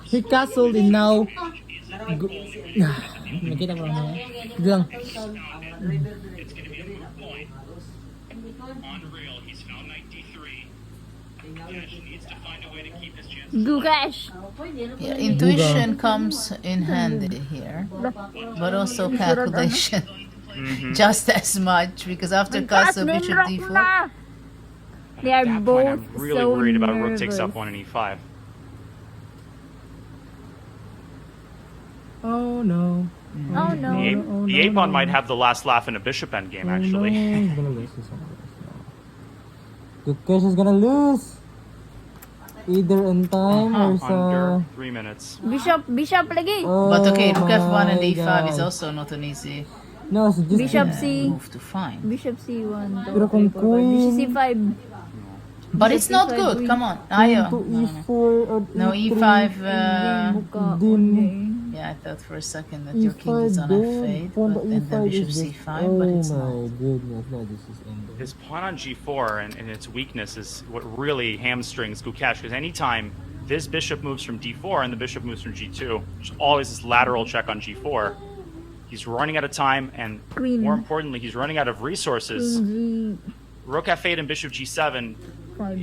He castled and now... Nakita ko lang niya. Ito lang. It's going to be a moot point. On rail, he's found knight d3. Cash needs to find a way to keep his chances. Gugash. Yeah, intuition comes in handy here, but also calculation just as much, because after castle bishop d4, they are At that both point, I'm really so worried about nervous. rook takes f1 and e5. Oh no. Oh no. The a pawn might have the last laugh in a bishop endgame, actually. No, he's gonna lose this one. Gukesh is gonna lose. Either in time or sa... Under 3 minutes. Bishop lagi. Oh but okay, rook f1 and my e5 is God. also not an easy No, so just... Bishop C. move to find. Bishop C1. Pero kung queen... Bishop C5. But it's not good. Come on, Ayo. to E4 or No, E3. e5. Din. Yeah, I thought for a second that your king is on E5 f8, pawn to but and then E5 bishop is just... c5, but it's Oh not. my goodness, no, this is ending. His pawn on g4 and its weakness is what really hamstrings Gukesh, because anytime this bishop moves from d4 and the bishop moves from g2, there's always this lateral check on g4. He's running out of time, and Queen. more importantly, he's running out of resources. Rook f8 and bishop g7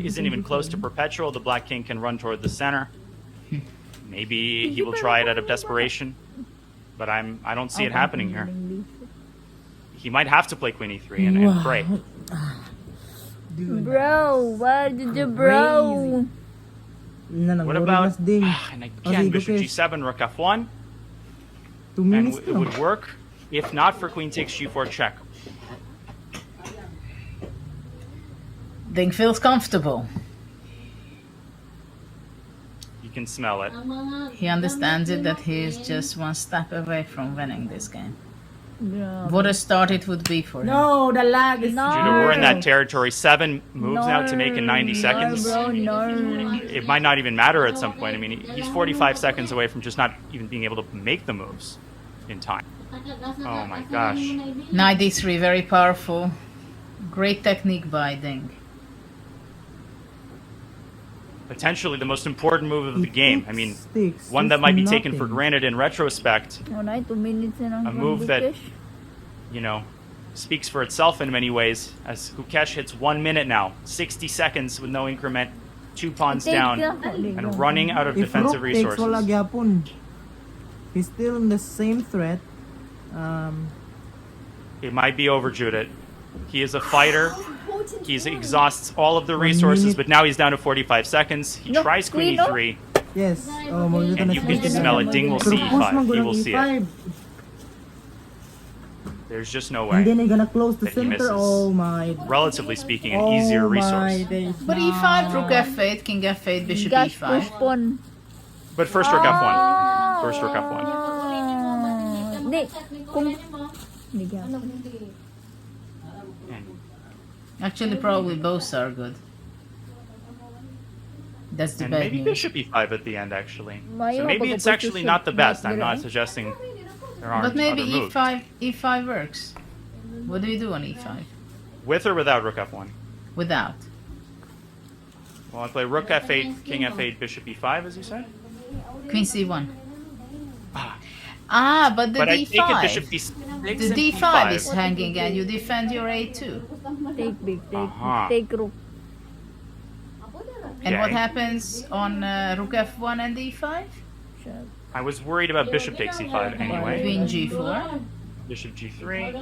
isn't even close to perpetual. The black king can run toward the center. Maybe he will try it out of desperation, but I don't see it happening here. He might have to play queen e3 and pray. Bro, what did you bro? What about ding. and again sige, bishop Gukesh. g7, rook f1, 2 and minutes it would work if not for queen takes g4 check. Ding feels comfortable. You can smell it. He understands it that he is just one step away from winning this game. Bro. What a start it would be for him. No, the lag is... No. Judah, we're in that territory. 7 moves now to make in 90 seconds. No, bro, no. It might not even matter at some point. I mean, he's 45 seconds away from just not even being able to make the moves in time. Oh my gosh. Knight d3, very powerful. Great technique by Ding. Potentially the most important move of the game. I mean, Sticks, one that it's might be taken nothing. for granted in retrospect. Oh, no, 2 minutes na A move that, you know, speaks for itself in many ways. As Gukesh hits 1 minute now, 60 seconds with no increment, 2 pawns down, and running out of If defensive rook takes, wala resources. gyapon. He's still in the same threat. It might be over, Judith. He is a fighter. He exhausts all of the resources, minute. but now he's down to 45 seconds. He No, tries queen queen, no? e3, Yes. Oh, magluto and na you si can Gukesh. smell it. Ding will see Pero push man e5. go He ng will see it. E5. There's just no And then way. he's gonna close the That he center. misses. Oh my. Relatively speaking, an Oh easier my resource. days. But e5, rook f8, king f8, bishop Gosh, push e5. pawn. But first rook f1. First rook f1. Hindi. Kung... Hindi ka. Actually, probably both are good. That's the And bad maybe news. bishop e5 at the end, actually. Mayo So maybe ako it's pag actually position. not the best. I'm Dira. not suggesting there aren't But maybe other moves. e5 works. What do you do on e5? With or without rook f1? Without. Well, I play rook f8, king f8, bishop e5, as you said. Queen c1. Ah, But the but I take it d5. bishop d6 The and d5 is hanging and you defend your a2. Take big, Uh-huh. take rook. And what Okay. happens on rook f1 and d5? Shut. I was worried about bishop takes e5 anyway. Queen g4. Bishop g3.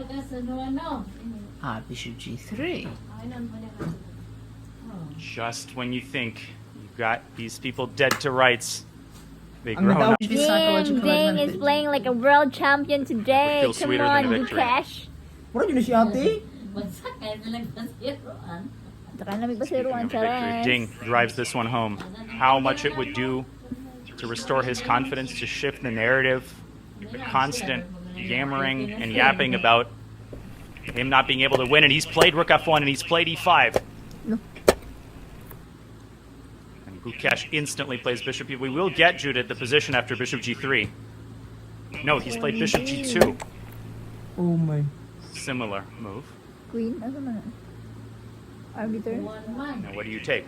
Bishop g3. Just when you think you've got these people dead to rights, they Ang grow nagaw- up. With Ding, psychological Ding is advantage. playing like a world champion today. Feels Come sweeter on, than a victory. Gukesh. Wala yun na si ate. Saka na may Speaking basiruan of sa victory, res. Ding drives this one home. How much it would do to restore his confidence, to shift the narrative, the constant yammering and yapping about him not being able to win, and he's played rook f1 and he's played e5. No. And Gukesh instantly plays bishop e. We will get Judith the position after bishop g3. No, he's played bishop g2. Oh my. Similar move. Queen, asa man? Arbiter? Now what do you take?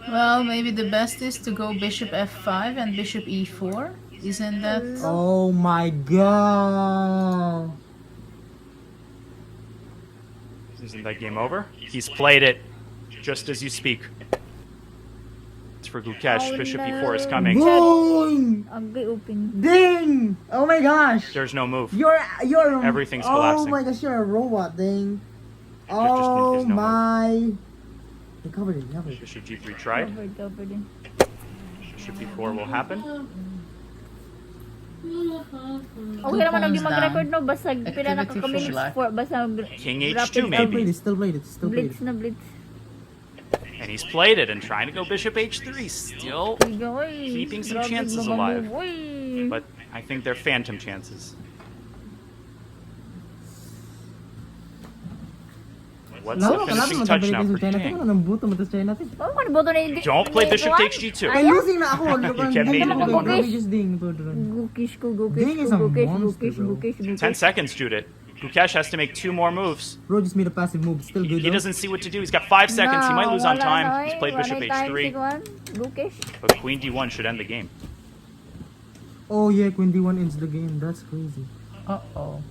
Well, maybe the best is to go bishop f5 and bishop e4. Isn't that? Oh my god. Isn't that game over? He's played it just as you speak. It's for Gukesh. Oh, Bishop no. e4 is coming. Boom! Ugly open. Ding! Oh my gosh. There's no move. You're Everything's Oh collapsing. my gosh, you're a robot, ding. just Oh there's no my. They covered it, covered it. Bishop g3 tried. Covered. Bishop e4 will happen. Okay naman ang di Pawns mag-record down. no. Basta pila Activity for minutes black. for. Basta King rapid h2 Still played maybe. it, still played it, still played Blitz it. na blitz. And he's played it and trying to go bishop h3. Still, Keeping some chances alive. but I think they're phantom chances. What's the finishing touch now for Ding? Oh, kung boto na hindi. Don't play bishop takes g2. Ay, losing na ako. You kept me in naman one mag-gukish. round. Just ding. Gukish ko, Ding is a monster, bro. 10 seconds, Judith. Gukesh has to make 2 more moves. Bro just made a passive move. Still good, He though. doesn't see what to do. He's got 5 seconds. He might lose on time. He's played bishop h3. Gukish. But queen d1 should end the game. Oh yeah, Queen D1 ends the game. That's crazy. Uh-oh.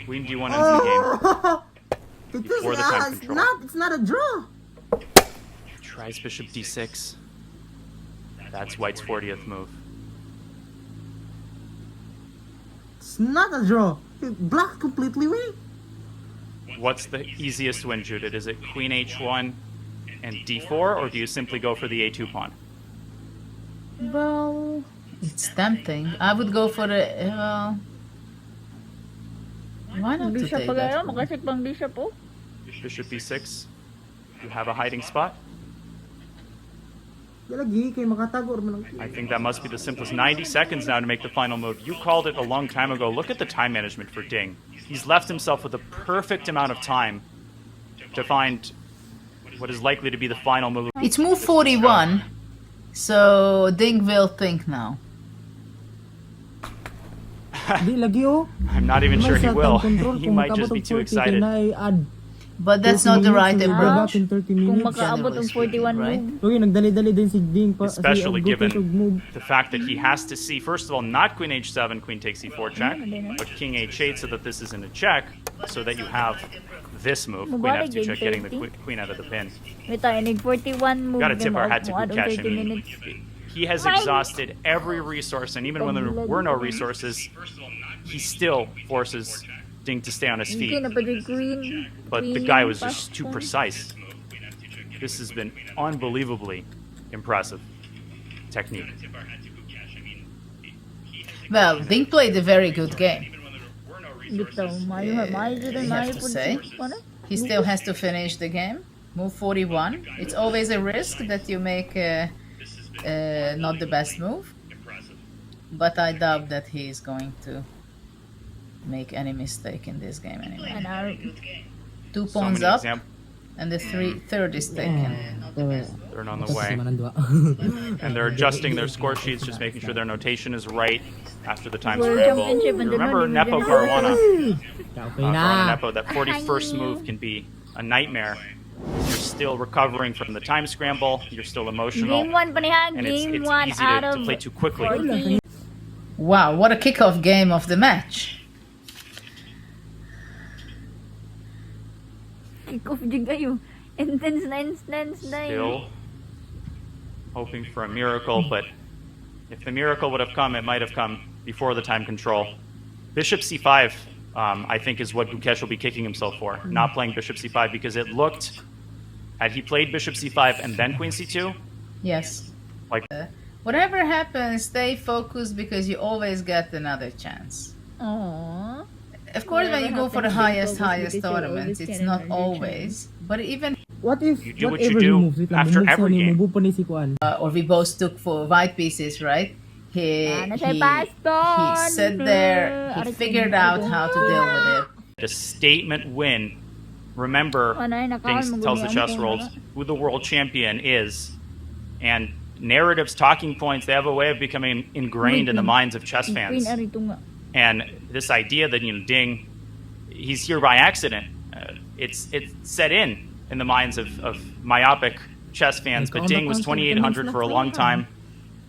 Queen d1 ends the game. Before the time control. It's not a draw. Tries bishop d6. That's White's 40th move. It's not a draw. Black completely winning. What's the easiest win, Judith? Is it queen h1 and d4, or do you simply go for the a2 pawn? Well, it's tempting. I would go for the. Why not to Bishop take pa that? gano'n. Makasik pang bishop oh. Bishop b6. You have a hiding spot. Lagi kay makatago man. I think that must be the simplest. 90 seconds now to make the final move. You called it a long time ago. Look at the time management for Ding. He's left himself with a perfect amount of time to find what is likely to be the final move. It's move 41, so Ding will think now. Di lagi oh. I'm not even sure he May will. time control He kung might makabot just be og too 40 excited. kay na-add But that's 30 not the minutes, right so you'll go back approach. in 30 Kung minutes. makaabot ng 41 right? move. Okay, nagdali-dali din si Ding pa. Especially si Gukesh og move. given the fact that he has to see, first of all, not queen h7, queen takes e4 check, but king h8 so that this isn't a check, so that you have this move, queen Mubarak f2 check, yung getting the 30. queen out of the pin. May tayo, nag 41 move. Got to tip our hat to mo, Gukesh. I 30 mean, minutes. he has exhausted every resource, and even when there were no resources, he still forces Ding to stay on his Hindi feet. na pa yung queen. But the guy was just too precise. This has been unbelievably impressive technique. Well, Ding played a very good game. Bitaw, mayo You have to say. He still has to finish the game. Move 41. It's always a risk that you make not the best move. But I doubt that he is going to make any mistake in this game anyway. And our 2 So pawns many up, examples. and the third is taken. They're on the way. And they're adjusting their score sheets, just making sure their notation is right after the time World scramble. Championship, You and remember then Nepo one, Caruana? Okay Caruana na. Nepo, that 41st move can be a nightmare. You're still recovering from the time scramble, you're still emotional, Game 1 pa niya. and it's Game 1 easy out to of play too quickly. 40. Wow, what a kickoff game of the match. Kick off din kayo. Intense na. Still hoping for a miracle, but if the miracle would have come, it might have come before the time control. Bishop c5, I think, is what Gukesh will be kicking himself for, not playing bishop c5, because it looked, had he played bishop c5 and then queen c2, Yes. like, Whatever happens, stay focused because you always get another chance. Aww. Of course, when you go for the highest because you tournaments, always it's get not another always. But even What if You do what whatever you do he moves, wait lang, after moves every na ni game. mo, bupo ni si Kuan. or we both took for white pieces, right? He Pastor. sat there. He figured out how to deal with it. a statement win. Remember, Ding tells the chess world who the world champion is, and narratives, talking points, they have a way of becoming ingrained in the minds of chess fans. And this idea that, Ding, he's here by accident, it's set in the minds of myopic chess fans, but Ikaw Ding ba was constant 2,800 for a long time.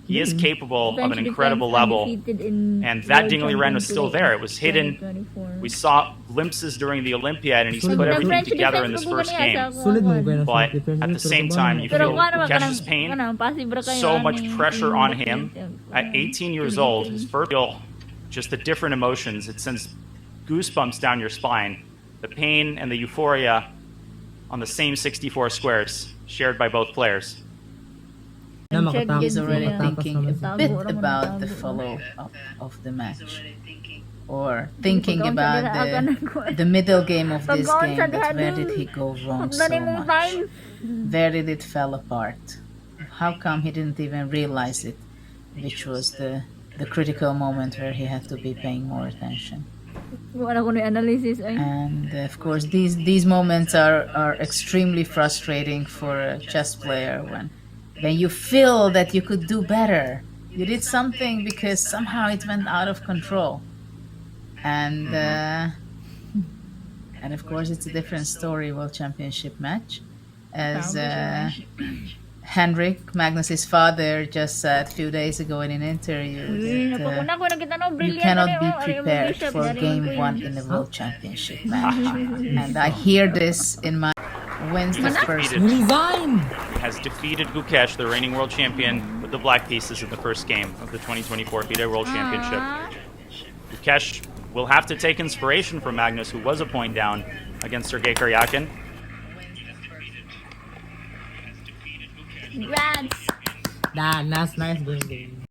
He is capable of an Eventually, incredible French level, undefeated in and that World Dingley Ren was Champion still today, there. It was hidden. 2024. We saw glimpses during the Olympiad, and he's Sulit put ba? everything French together in defense this ko first kanina game. sa Sulit mo kuwan. kayo na But defense at niya, the pero same kabahan time, mo. you Pero feel kuwan naman Gukesh's pain so much pressure on him at 18 years old. His first feel just the different emotions. It sends goosebumps down your spine. The pain and the euphoria on the same 64 squares shared by both players. Na makatapos He's already makatapos thinking a naman. bit about the follow-up of the match. Or thinking about the middle game of this game, that where did he go wrong so much? Where did it fell apart? How come he didn't even realize it? Which was the critical moment where he had to be paying more attention. Wala ko na analysis ay. And of course, these moments are extremely frustrating for a chess player when you feel that you could do better. You did something because somehow it went out of control. And of course, it's a different story, World Championship match. As Henrik, Magnus's father, just said a few days ago in an interview that you cannot be prepared for Game 1 in the World Championship match. And I hear this in my wins the first. Resign! He has defeated Gukesh, the reigning world champion, with the black pieces in the first game of the 2024 FIDE World Championship. Gukesh will have to take inspiration from Magnus, who was a point down against Sergei Karyakin. Congrats! Nice game.